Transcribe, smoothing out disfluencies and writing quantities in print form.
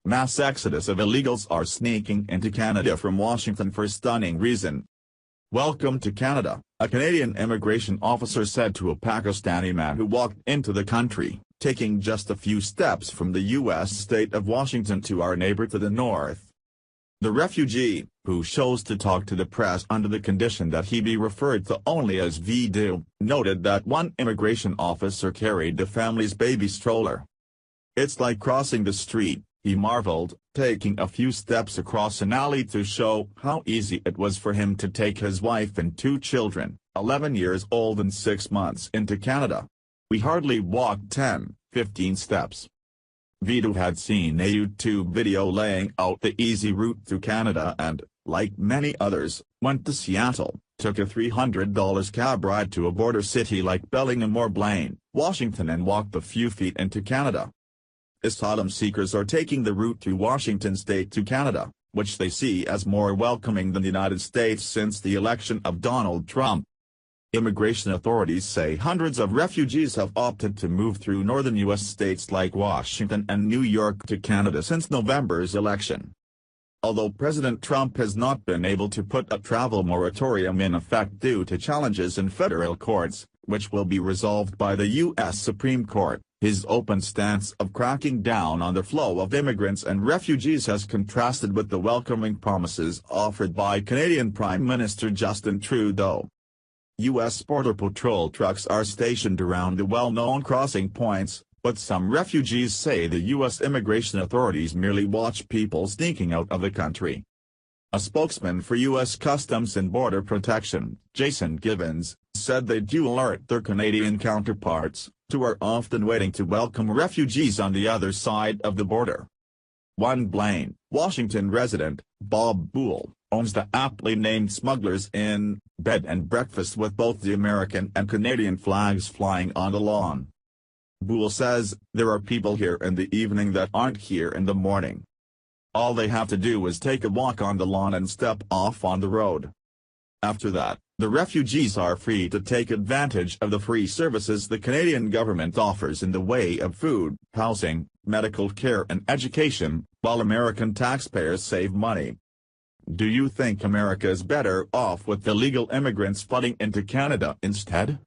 mass exodus of illegals are sneaking into Canada from Washington for stunning reason. "Welcome to Canada," a Canadian immigration officer said to a Pakistani man who walked into the country, taking just a few steps from the U.S. state of Washington to our neighbor to the north. The refugee, who chose to talk to the press under the condition that he be referred to only as Vidu, noted that one immigration officer carried the family's baby stroller. "It's like crossing the street," he marveled, taking a few steps across an alley to show how easy it was for him to take his wife and 2 children, 11 years old and 6 months, into Canada. "We hardly walked 10, 15 steps." Vidu had seen a YouTube video laying out the easy route to Canada and, like many others, went to Seattle, took a $300 cab ride to a border city like Bellingham or Blaine, Washington, and walked a few feet into Canada. Asylum seekers are taking the route to Washington state to Canada, which they see as more welcoming than the United States since the election of Donald Trump. Immigration authorities say hundreds of refugees have opted to move through northern U.S. states like Washington and New York to Canada since November's election. Although President Trump has not been able to put a travel moratorium in effect due to challenges in federal courts, which will be resolved by the U.S. Supreme Court, his open stance of cracking down on the flow of immigrants and refugees has contrasted with the welcoming promises offered by Canadian Prime Minister Justin Trudeau. U.S. Border Patrol trucks are stationed around the well-known crossing points, but some refugees say the U.S. immigration authorities merely watch people sneaking out of the country. A spokesman for U.S. Customs and Border Protection, Jason Givens, said they do alert their Canadian counterparts, who are often waiting to welcome refugees on the other side of the border. One Blaine, Washington resident, Bob Buell, owns the aptly named Smugglers Inn, bed and breakfast with both the American and Canadian flags flying on the lawn. Buell says, "There are people here in the evening that aren't here in the morning. All they have to do is take a walk on the lawn and step off on the road. After that, the refugees are free to take advantage of the free services the Canadian government offers in the way of food, housing, medical care and education, while American taxpayers save money." Do you think America is better off with illegal immigrants flooding into Canada instead?